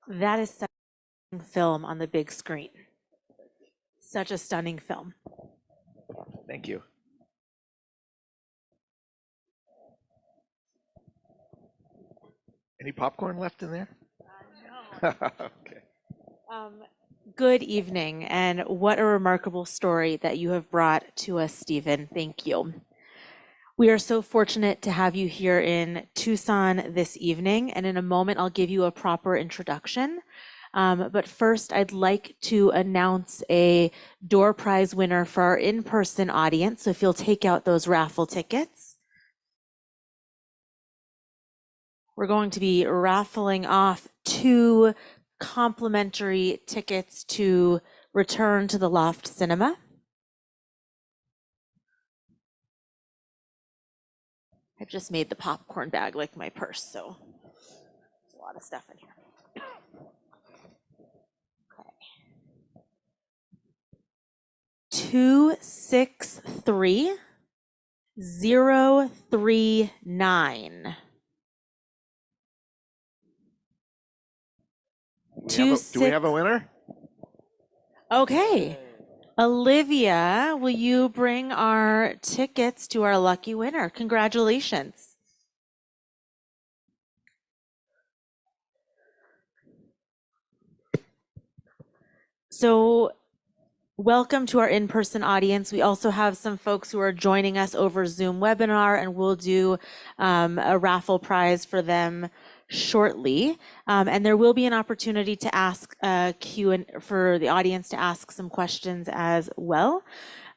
That is such a film on the big screen. Such a stunning film. Thank you. Any popcorn left in there? No. Okay. Good evening, and what a remarkable story that you have brought to us, Stephen. Thank you. We are so fortunate to have you here in Tucson this evening, and in a moment I'll give you a proper introduction. But first, I'd like to announce a door prize winner for our in-person audience. So if you'll take out those raffle tickets. We're going to be raffling off 2 complimentary tickets to Return to the Loft Cinema. I've just made the popcorn bag like my purse, so there's a lot of stuff in here. Okay. 263039. Do we have a winner? Okay. Olivia, will you bring our tickets to our lucky winner? Congratulations. So, welcome to our in-person audience. We also have some folks who are joining us over Zoom webinar, and we'll do a raffle prize for them shortly. And there will be an opportunity to ask for the audience to ask some questions as well.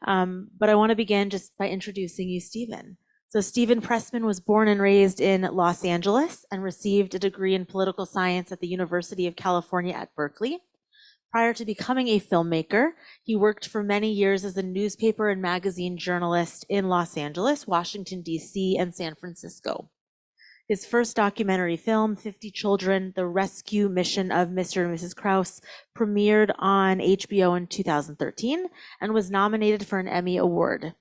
But I want to begin just by introducing you, Stephen. So Stephen Pressman was born and raised in Los Angeles and received a degree in political science at the University of California at Berkeley. Prior to becoming a filmmaker, he worked for many years as a newspaper and magazine journalist in Los Angeles, Washington, D.C., and San Francisco. His first documentary film, 50 Children, The Rescue Mission of Mr. and Mrs. Krause, premiered on HBO in 2013 and was nominated for an Emmy Award.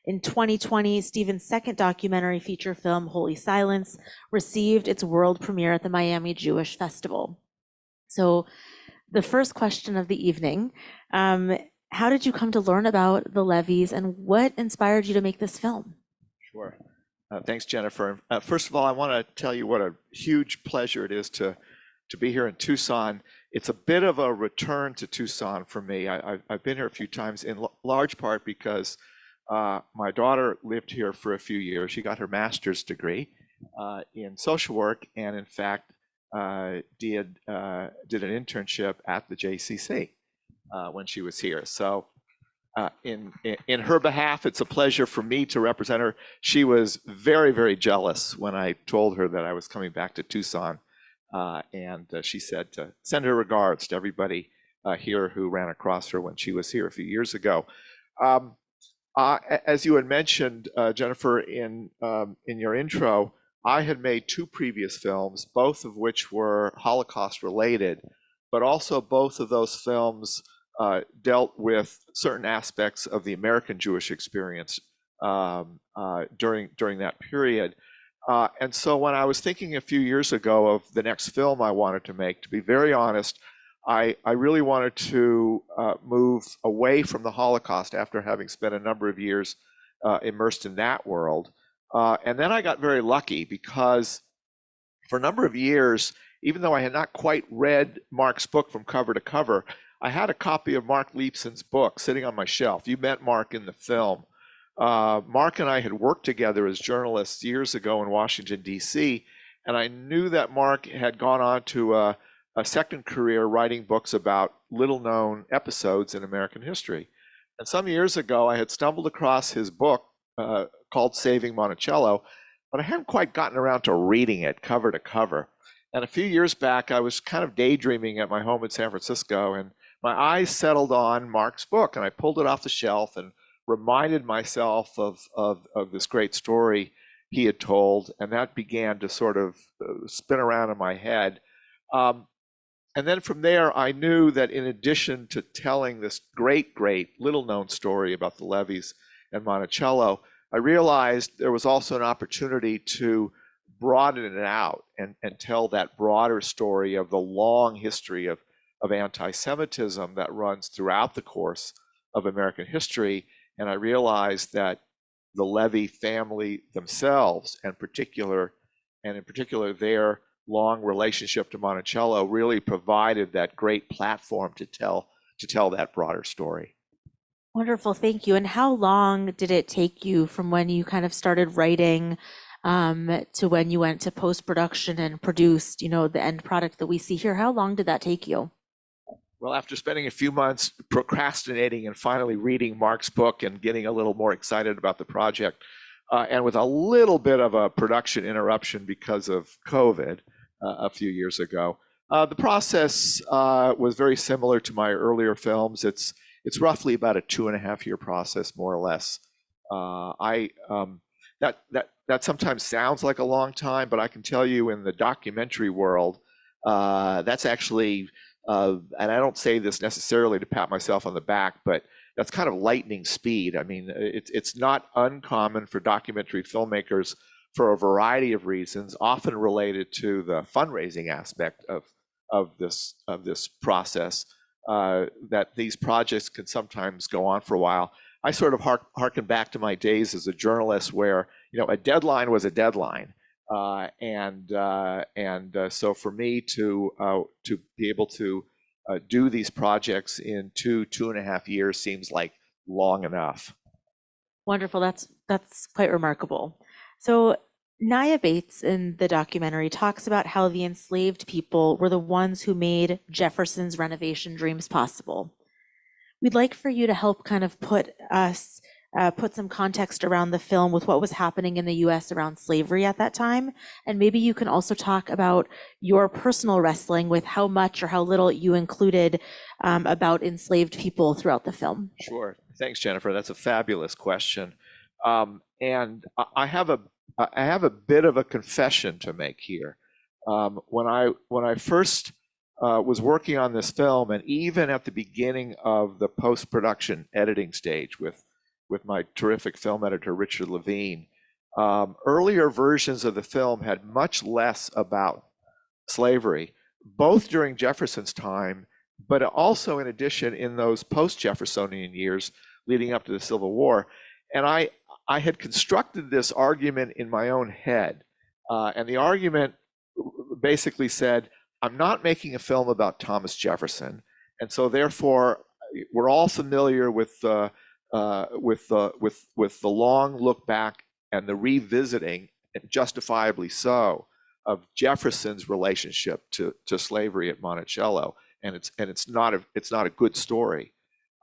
In 2020, Stephen's second documentary feature film, Holy Silence, received its world premiere at the Miami Jewish Festival. So the first question of the evening, how did you come to learn about the Levys and what inspired you to make this film? Sure. Thanks, Jennifer. First of all, I want to tell you what a huge pleasure it is to be here in Tucson. It's a bit of a return to Tucson for me. I've been here a few times, in large part because my daughter lived here for a few years. She got her master's degree in social work, and in fact, did an internship at the JCC when she was here. So in her behalf, it's a pleasure for me to represent her. She was very, very jealous when I told her that I was coming back to Tucson, and she said to send her regards to everybody here who ran across her when she was here a few years ago. As you had mentioned, Jennifer, in your intro, I had made 2 previous films, both of which were Holocaust related, but also both of those films dealt with certain aspects of the American Jewish experience during that period. And so when I was thinking a few years ago of the next film I wanted to make, to be very honest, I really wanted to move away from the Holocaust after having spent a number of years immersed in that world. And then I got very lucky because for a number of years, even though I had not quite read Mark's book from cover to cover, I had a copy of Mark Leibson's book sitting on my shelf. You met Mark in the film. Mark and I had worked together as journalists years ago in Washington, D.C., and I knew that Mark had gone on to a second career writing books about little-known episodes in American history. And some years ago, I had stumbled across his book called Saving Monticello, but I hadn't quite gotten around to reading it cover to cover. And a few years back, I was kind of daydreaming at my home in San Francisco, and my eyes settled on Mark's book, and I pulled it off the shelf and reminded myself of this great story he had told, and that began to sort of spin around in my head. And then from there, I knew that in addition to telling this great, little-known story about the Levys and Monticello, I realized there was also an opportunity to broaden it out and tell that broader story of the long history of anti-Semitism that runs throughout the course of American history. And I realized that the Levy family themselves, and in particular their long relationship to Monticello, really provided that great platform to tell that broader story. Wonderful, thank you. And how long did it take you from when you kind of started writing to when you went to post-production and produced, the end product that we see here? How long did that take you? Well, after spending a few months procrastinating and finally reading Mark's book and getting a little more excited about the project, and with a little bit of a production interruption because of COVID a few years ago, the process was very similar to my earlier films. It's roughly about a 2.5 year process, more or less. That sometimes sounds like a long time, but I can tell you in the documentary world, that's actually and I don't say this necessarily to pat myself on the back, but that's kind of lightning speed. I mean, it's not uncommon for documentary filmmakers for a variety of reasons, often related to the fundraising aspect of this process, that these projects can sometimes go on for a while. I sort of harken back to my days as a journalist where, a deadline was a deadline. So for me to be able to do these projects in 2.5 years seems like long enough. Wonderful. That's quite remarkable. So Naya Bates in the documentary talks about how the enslaved people were the ones who made Jefferson's renovation dreams possible. We'd like for you to help kind of put some context around the film with what was happening in the US around slavery at that time. And maybe you can also talk about your personal wrestling with how much or how little you included about enslaved people throughout the film. Sure. Thanks, Jennifer. That's a fabulous question. And I have a bit of a confession to make here. When I first was working on this film, and even at the beginning of the post-production editing stage with my terrific film editor, Richard Levine, earlier versions of the film had much less about slavery, both during Jefferson's time, but also in addition in those post-Jeffersonian years leading up to the Civil War. And I had constructed this argument in my own head. And the argument basically said, I'm not making a film about Thomas Jefferson. And so therefore, we're all familiar with the long look back and the revisiting, and justifiably so, of Jefferson's relationship to slavery at Monticello, and it's not a good story.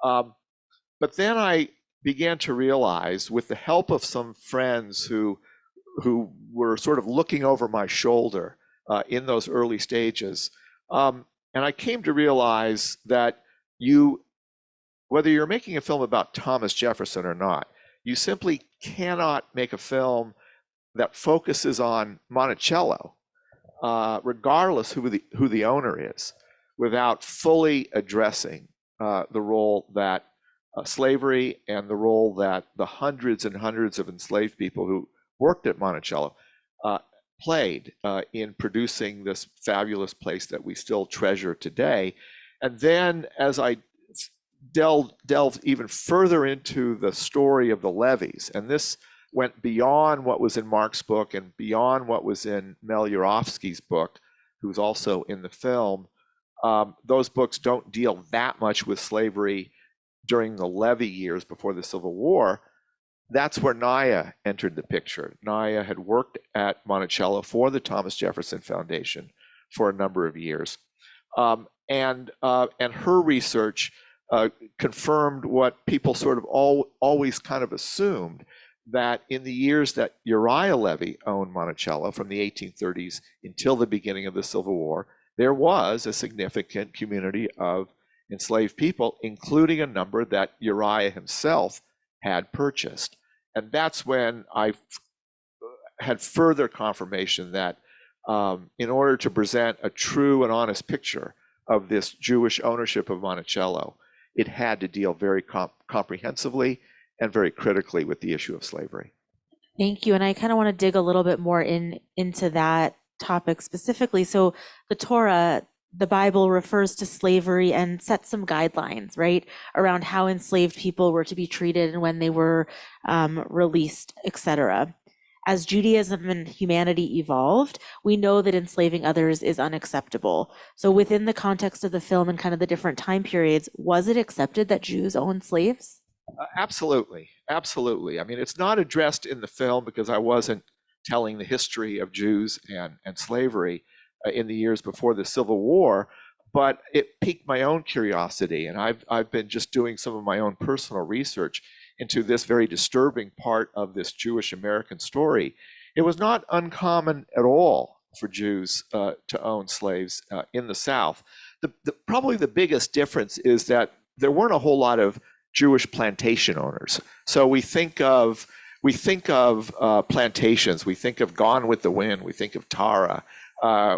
But then I began to realize, with the help of some friends who were sort of looking over my shoulder in those early stages, and I came to realize that whether you're making a film about Thomas Jefferson or not, you simply cannot make a film that focuses on Monticello, regardless who the owner is, without fully addressing the role that slavery and the role that the hundreds and hundreds of enslaved people who worked at Monticello played in producing this fabulous place that we still treasure today. And then as I delved even further into the story of the Levys, and this went beyond what was in Mark's book and beyond what was in Mel Urofsky's book, who's also in the film. Those books don't deal that much with slavery during the Levy years before the Civil War. That's where Naya entered the picture. Naya had worked at Monticello for the Thomas Jefferson Foundation for a number of years. And her research confirmed what people sort of always kind of assumed, that in the years that Uriah Levy owned Monticello, from the 1830s until the beginning of the Civil War, there was a significant community of enslaved people, including a number that Uriah himself had purchased. And that's when I had further confirmation that in order to present a true and honest picture of this Jewish ownership of Monticello, it had to deal very comprehensively and very critically with the issue of slavery. Thank you. And I kind of want to dig a little bit more into that topic specifically. So the Torah, the Bible refers to slavery and sets some guidelines, right, around how enslaved people were to be treated and when they were released, etc. As Judaism and humanity evolved, we know that enslaving others is unacceptable. So within the context of the film and kind of the different time periods, was it accepted that Jews owned slaves? Absolutely, absolutely. I mean, it's not addressed in the film because I wasn't telling the history of Jews and slavery in the years before the Civil War, but it piqued my own curiosity, and I've been just doing some of my own personal research into this very disturbing part of this Jewish American story. It was not uncommon at all for Jews to own slaves in the South. Probably the biggest difference is that there weren't a whole lot of Jewish plantation owners. So we think of plantations. We think of Gone with the Wind. We think of Tara.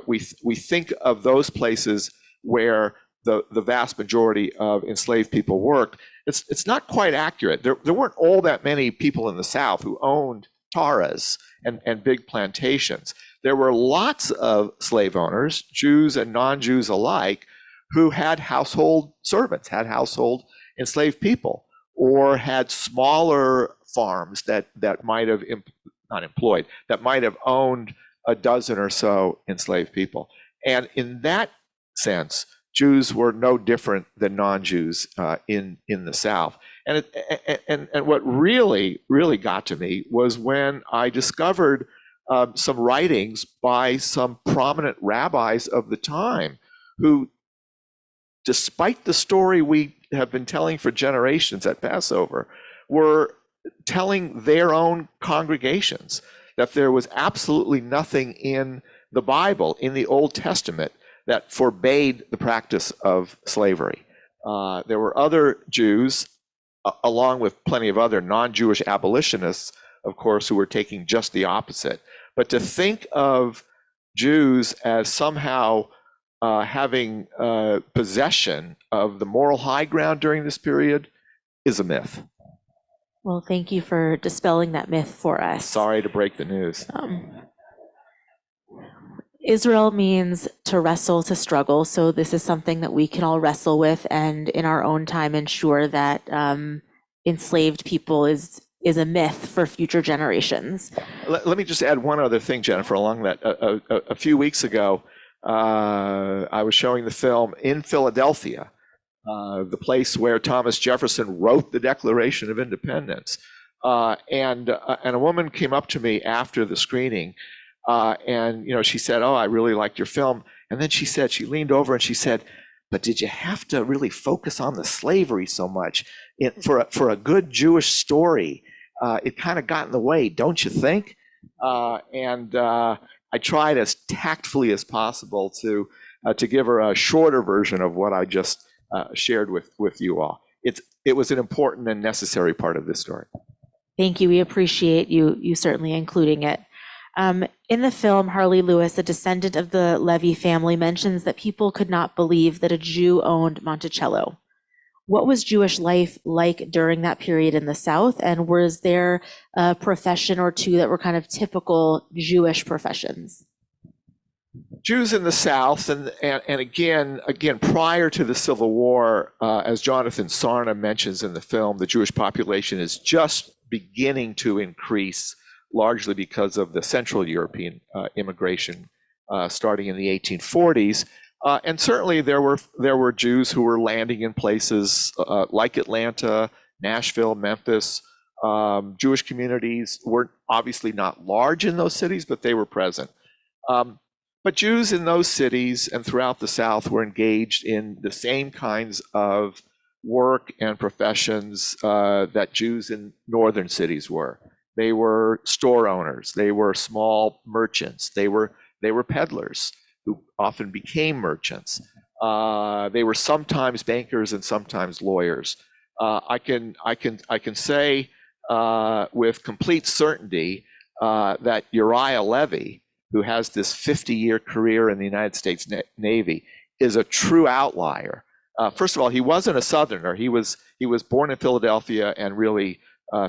We think of those places where the vast majority of enslaved people worked. It's not quite accurate. There weren't all that many people in the South who owned Taras and big plantations. There were lots of slave owners, Jews and non-Jews alike, who had household servants, had household enslaved people, or had smaller farms that might have not employed, that might have owned a dozen or so enslaved people. And in that sense, Jews were no different than non-Jews in the South. And what really got to me was when I discovered some writings by some prominent rabbis of the time who, despite the story we have been telling for generations at Passover, were telling their own congregations that there was absolutely nothing in the Bible, in the Old Testament, that forbade the practice of slavery. There were other Jews, along with plenty of other non-Jewish abolitionists, of course, who were taking just the opposite. But to think of Jews as somehow having possession of the moral high ground during this period is a myth. Well, thank you for dispelling that myth for us. Sorry to break the news. Israel means to wrestle, to struggle. So this is something that we can all wrestle with and in our own time ensure that enslaved people is a myth for future generations. Let me just add one other thing, Jennifer, along that. A few weeks ago, I was showing the film in Philadelphia, the place where Thomas Jefferson wrote the Declaration of Independence. And a woman came up to me after the screening, and she said, "Oh, I really liked your film." And then she leaned over and she said, "But did you have to really focus on the slavery so much? For a good Jewish story, it kind of got in the way, don't you think?" And I tried as tactfully as possible to give her a shorter version of what I just shared with you all. It was an important and necessary part of this story. Thank you. We appreciate you certainly including it. In the film, Harley Lewis, a descendant of the Levy family, mentions that people could not believe that a Jew owned Monticello. What was Jewish life like during that period in the South? And was there a profession or two that were kind of typical Jewish professions? Jews in the South, and again, prior to the Civil War, as Jonathan Sarna mentions in the film, the Jewish population is just beginning to increase, largely because of the Central European immigration starting in the 1840s. And certainly there were Jews who were landing in places like Atlanta, Nashville, Memphis. Jewish communities were obviously not large in those cities, but they were present. But Jews in those cities and throughout the South were engaged in the same kinds of work and professions that Jews in northern cities were. They were store owners. They were small merchants. They were peddlers who often became merchants. They were sometimes bankers and sometimes lawyers. I can say with complete certainty that Uriah Levy, who has this 50-year career in the United States Navy, is a true outlier. First of all, he wasn't a Southerner. He was born in Philadelphia and really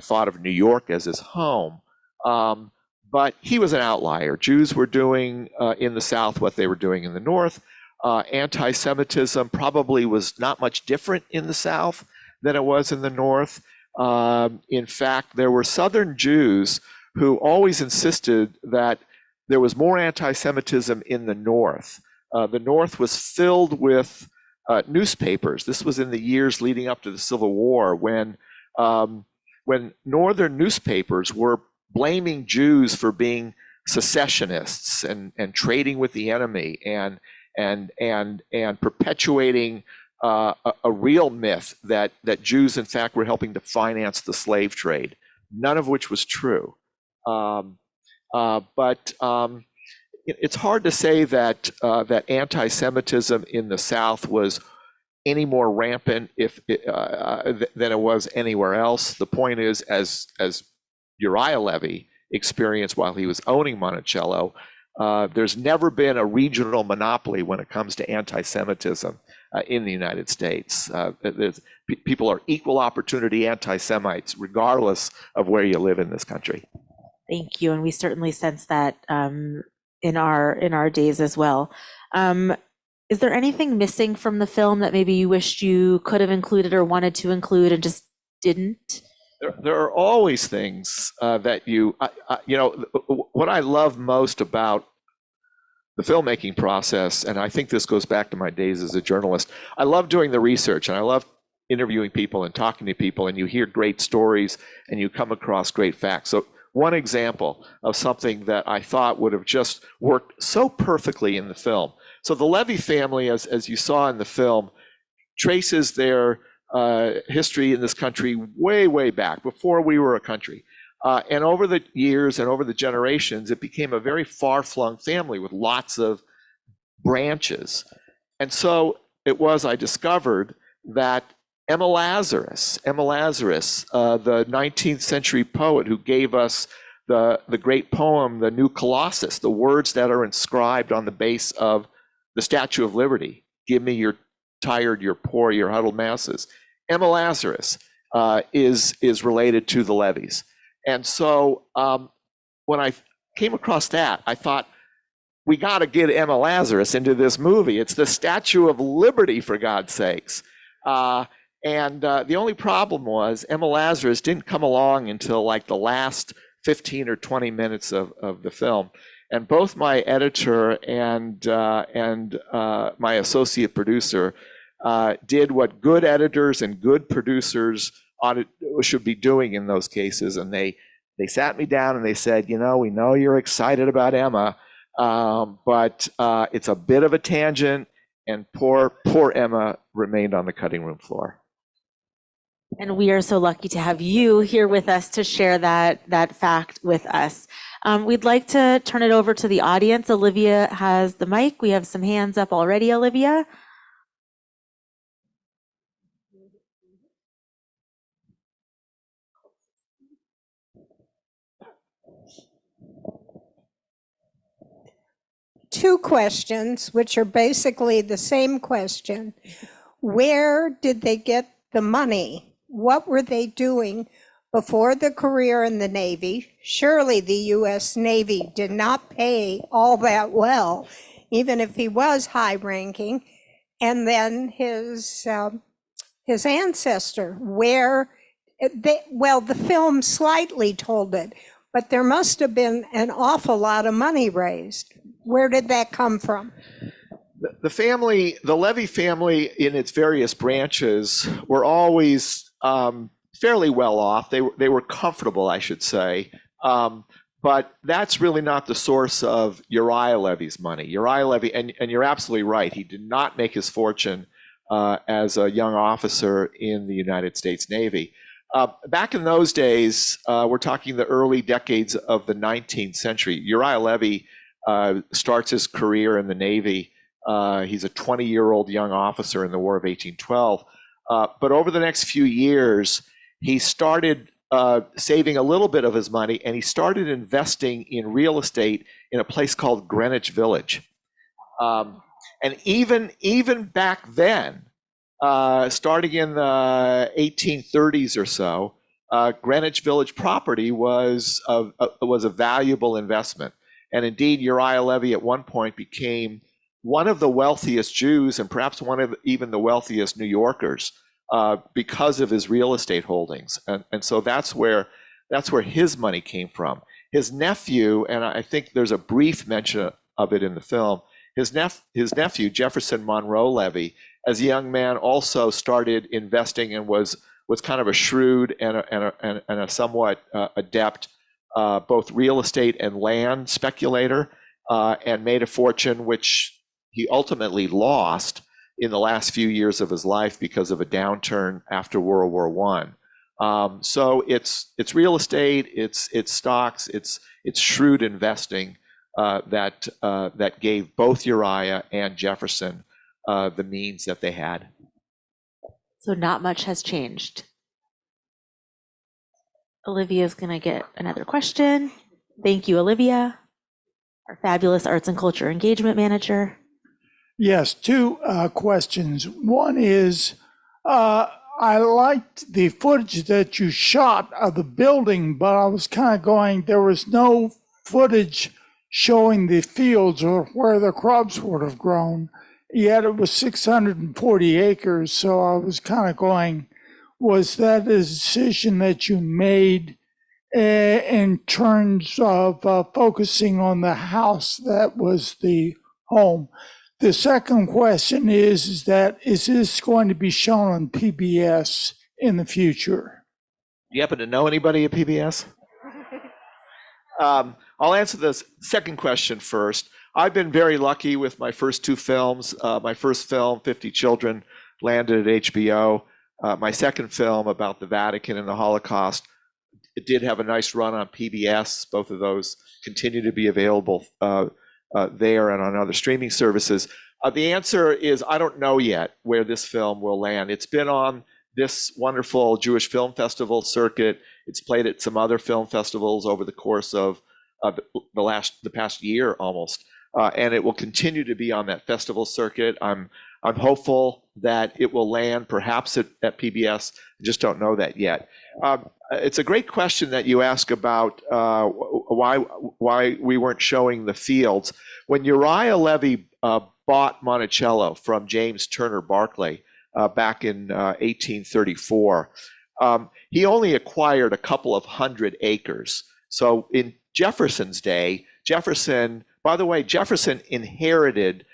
thought of New York as his home. But he was an outlier. Jews were doing in the South what they were doing in the North. Anti-Semitism probably was not much different in the South than it was in the North. In fact, there were Southern Jews who always insisted that there was more anti-Semitism in the North. The North was filled with newspapers. This was in the years leading up to the Civil War when Northern newspapers were blaming Jews for being secessionists and trading with the enemy and perpetuating a real myth that Jews, in fact, were helping to finance the slave trade, none of which was true. But it's hard to say that that anti-Semitism in the South was any more rampant than it was anywhere else. The point is, as Uriah Levy experienced while he was owning Monticello, there's never been a regional monopoly when it comes to anti-Semitism in the United States. People are equal opportunity anti-Semites, regardless of where you live in this country. Thank you, and we certainly sense that in our days as well. Is there anything missing from the film that maybe you wished you could have included or wanted to include and just didn't? There are always things that what I love most about the filmmaking process, and I think this goes back to my days as a journalist, I love doing the research and I love interviewing people and talking to people, and you hear great stories and you come across great facts. So one example of something that I thought would have just worked so perfectly in the film. So the Levy family, as you saw in the film, traces their history in this country way, way back, before we were a country. And over the years and over the generations, it became a very far-flung family with lots of branches. And so it was, I discovered, that Emma Lazarus, the 19th century poet who gave us the great poem, The New Colossus, the words that are inscribed on the base of the Statue of Liberty, give me your tired, your poor, your huddled masses. Emma Lazarus is related to the Levys. And so when I came across that, I thought, we got to get Emma Lazarus into this movie. It's the Statue of Liberty, for God's sakes. And the only problem was Emma Lazarus didn't come along until like the last 15 or 20 minutes of the film. And both my editor and my associate producer did what good editors and good producers should be doing in those cases. And they sat me down and they said, we know you're excited about Emma, but it's a bit of a tangent, and poor Emma remained on the cutting room floor. And we are so lucky to have you here with us to share that fact with us. We'd like to turn it over to the audience. Olivia has the mic. We have some hands up already, Olivia. Two questions, which are basically the same question. Where did they get the money? What were they doing before the career in the Navy? Surely the U.S. Navy did not pay all that well, even if he was high-ranking. And then his ancestor, the film slightly told it, but there must have been an awful lot of money raised. Where did that come from? The Levy family in its various branches were always fairly well off. They were comfortable, I should say. But that's really not the source of Uriah Levy's money. Uriah Levy, and you're absolutely right, he did not make his fortune as a young officer in the United States Navy. Back in those days, we're talking the early decades of the 19th century. Uriah Levy starts his career in the Navy. He's a 20-year-old young officer in the War of 1812. But over the next few years, he started saving a little bit of his money, and he started investing in real estate in a place called Greenwich Village. And even back then, starting in the 1830s or so, Greenwich Village property was a valuable investment. And indeed, Uriah Levy at one point became one of the wealthiest Jews and perhaps one of even the wealthiest New Yorkers because of his real estate holdings. And so that's where his money came from. His nephew, and I think there's a brief mention of it in the film, his nephew, Jefferson Monroe Levy, as a young man also started investing and was kind of a shrewd and a somewhat adept both real estate and land speculator, and made a fortune which he ultimately lost in the last few years of his life because of a downturn after World War I. So it's real estate, it's stocks, it's shrewd investing that gave both Uriah and Jefferson the means that they had. So not much has changed. Olivia's going to get another question. Thank you, Olivia, our fabulous arts and culture engagement manager. Yes, two questions. One is, I liked the footage that you shot of the building, but I was kind of going, there was no footage showing the fields or where the crops would have grown. Yet it was 640 acres, so I was kind of going, was that a decision that you made in terms of focusing on the house that was the home? The second question is this going to be shown on PBS in the future? Do you happen to know anybody at PBS? I'll answer this second question first. I've been very lucky with my first two films. My first film, 50 Children, landed at HBO. My second film about the Vatican and the Holocaust, it did have a nice run on PBS. Both of those continue to be available there and on other streaming services. The answer is I don't know yet where this film will land. It's been on this wonderful Jewish Film Festival circuit. It's played at some other film festivals over the course of the past year almost, and it will continue to be on that festival circuit. I'm hopeful that it will land perhaps at PBS. I just don't know that yet. It's a great question that you ask about why we weren't showing the fields. When Uriah Levy bought Monticello from James Turner Barclay back in 1834, he only acquired a couple of hundred acres. So in Jefferson's day, Jefferson inherited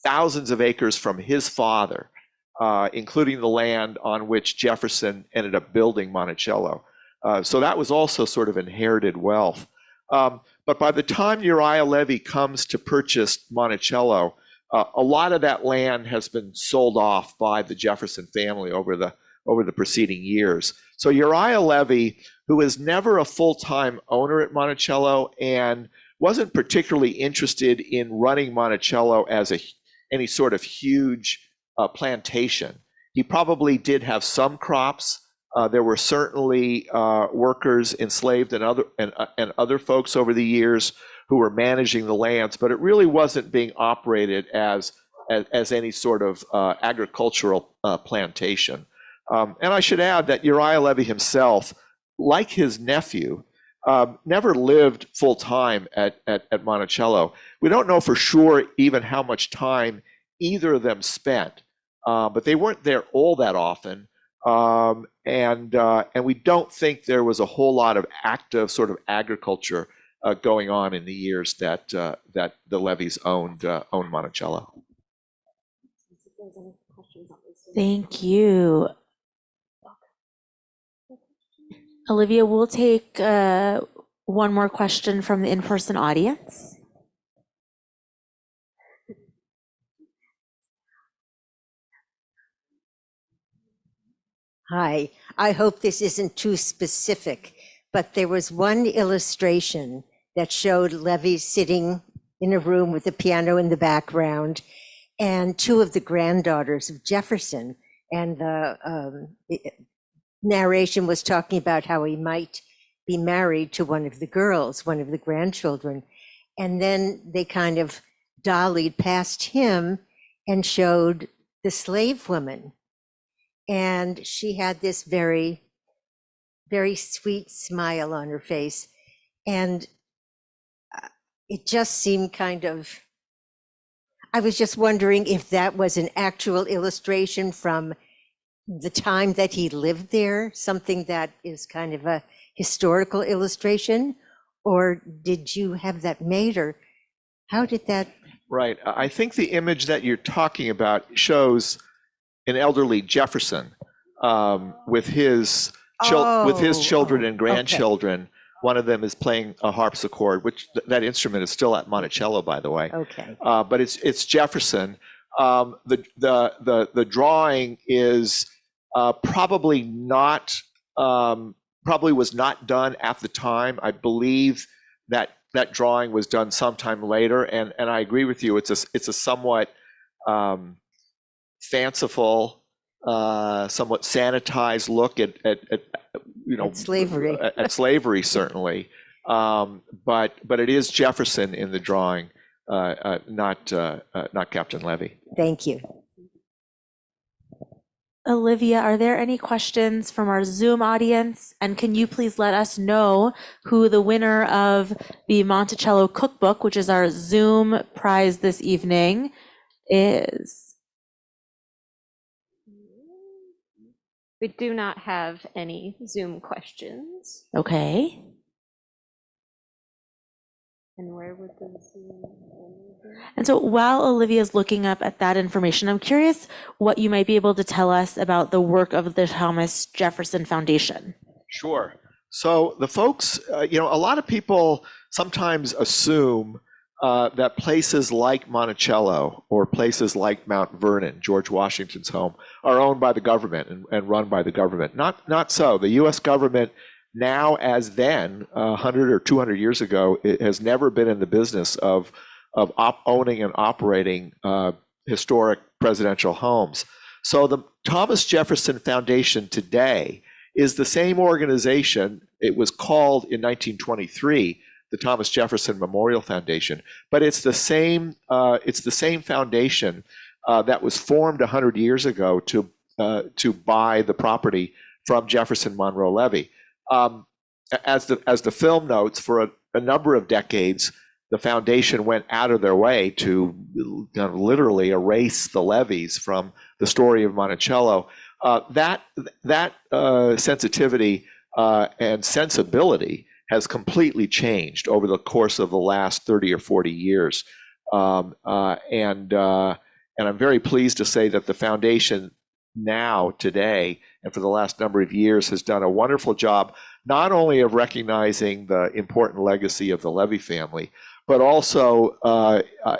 thousands of acres from his father, including the land on which Jefferson ended up building Monticello. So that was also sort of inherited wealth. But by the time Uriah Levy comes to purchase Monticello, a lot of that land has been sold off by the Jefferson family over the preceding years. So Uriah Levy, who was never a full-time owner at Monticello and wasn't particularly interested in running Monticello as any sort of huge plantation. He probably did have some crops. There were certainly workers enslaved and other folks over the years who were managing the lands, but it really wasn't being operated as any sort of agricultural plantation. And I should add that Uriah Levy himself, like his nephew, never lived full time at Monticello. We don't know for sure even how much time either of them spent, but they weren't there all that often. And we don't think there was a whole lot of active sort of agriculture going on in the years that the Levys owned Monticello. Thank you. Olivia, we'll take one more question from the in-person audience. Hi, I hope this isn't too specific, but there was one illustration that showed Levy sitting in a room with a piano in the background and two of the granddaughters of Jefferson. And the narration was talking about how he might be married to one of the girls, one of the grandchildren. And then they kind of dollied past him and showed the slave woman. And she had this very very sweet smile on her face. And it just seemed kind of, I was just wondering if that was an actual illustration from the time that he lived there, something that is kind of a historical illustration, or did you have that made, or how did that? Right. I think the image that you're talking about shows an elderly Jefferson with his children and okay. grandchildren. One of them is playing a harpsichord, which that instrument is still at Monticello, by the way. Okay. But it's Jefferson. The drawing is probably was not done at the time. I believe that drawing was done sometime later, and I agree with you. It's a somewhat fanciful, somewhat sanitized look at Slavery. at slavery certainly. But it is Jefferson in the drawing, not Captain Levy. Thank you. Olivia, are there any questions from our Zoom audience? And can you please let us know who the winner of the Monticello cookbook, which is our Zoom prize this evening, is? We do not have any Zoom questions. Okay. And where would the Zoom? And so while Olivia's looking up at that information, I'm curious what you might be able to tell us about the work of the Thomas Jefferson Foundation. Sure. So the folks, a lot of people sometimes assume that places like Monticello or places like Mount Vernon, George Washington's home, are owned by the government and run by the government. Not so. The U.S. government, now as then, 100 or 200 years ago, it has never been in the business of owning and operating historic presidential homes. So the Thomas Jefferson Foundation today is the same organization. It was called in 1923 the Thomas Jefferson Memorial Foundation, but it's the same foundation that was formed 100 years ago to buy the property from Jefferson Monroe Levy. As the film notes, for a number of decades, the foundation went out of their way to literally erase the Levys from the story of Monticello. That sensitivity and sensibility has completely changed over the course of the last 30 or 40 years. And I'm very pleased to say that the foundation now, today, and for the last number of years has done a wonderful job, not only of recognizing the important legacy of the Levy family, but also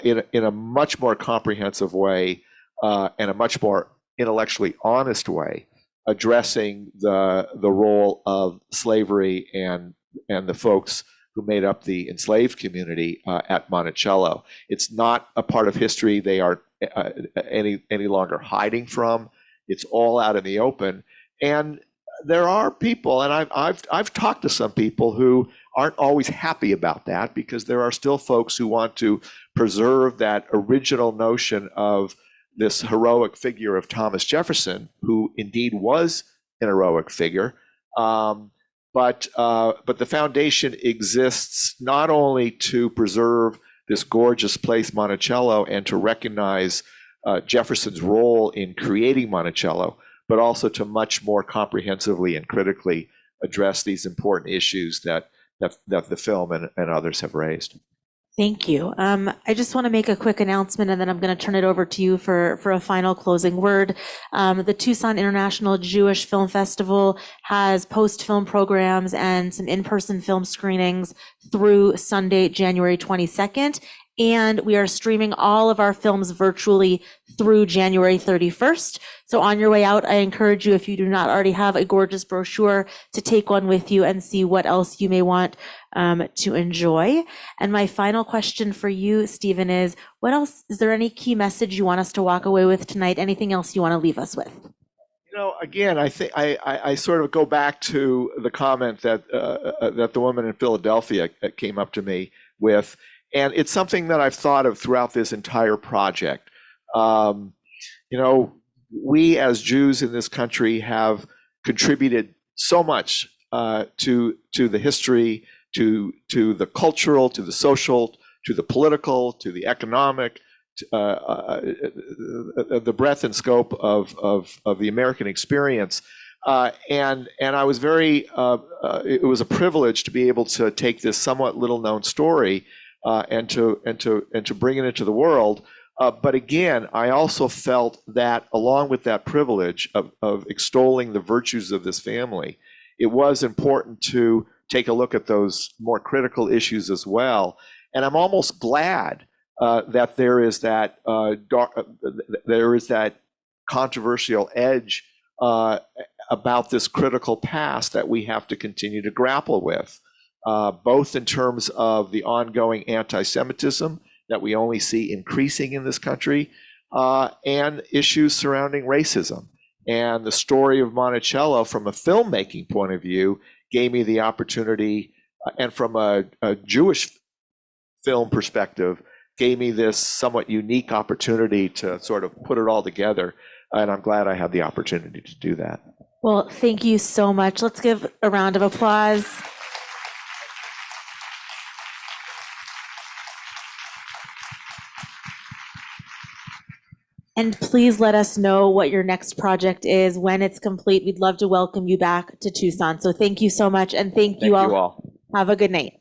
in a much more comprehensive way and a much more intellectually honest way, addressing the role of slavery and the folks who made up the enslaved community at Monticello. It's not a part of history they are any longer hiding from. It's all out in the open. And there are people, and I've talked to some people who aren't always happy about that, because there are still folks who want to preserve that original notion of this heroic figure of Thomas Jefferson, who indeed was an heroic figure. But the foundation exists not only to preserve this gorgeous place, Monticello, and to recognize Jefferson's role in creating Monticello, but also to much more comprehensively and critically address these important issues that the film and others have raised. Thank you. I just want to make a quick announcement, and then I'm going to turn it over to you for a final closing word. The Tucson International Jewish Film Festival has post-film programs and some in-person film screenings through Sunday, January 22nd. And we are streaming all of our films virtually through January 31st. So on your way out, I encourage you, if you do not already have a gorgeous brochure, to take one with you and see what else you may want to enjoy. And my final question for you, Stephen, is there any key message you want us to walk away with tonight? Anything else you want to leave us with? Again, I think I sort of go back to the comment that the woman in Philadelphia came up to me with. And it's something that I've thought of throughout this entire project. We as Jews in this country have contributed so much to the history, to the cultural, to the social, to the political, to the economic, the breadth and scope of the American experience. And I was very, it was a privilege to be able to take this somewhat little known story and to bring it into the world. But again, I also felt that along with that privilege of extolling the virtues of this family, it was important to take a look at those more critical issues as well. And I'm almost glad that there is that controversial edge about this critical past that we have to continue to grapple with, both in terms of the ongoing anti-Semitism that we only see increasing in this country, and issues surrounding racism. And the story of Monticello, from a filmmaking point of view, gave me the opportunity, and from a Jewish film perspective, gave me this somewhat unique opportunity to sort of put it all together. And I'm glad I had the opportunity to do that. Well, thank you so much. Let's give a round of applause. And please let us know what your next project is when it's complete. We'd love to welcome you back to Tucson. So thank you so much. And thank you all. Thank you all. Have a good night.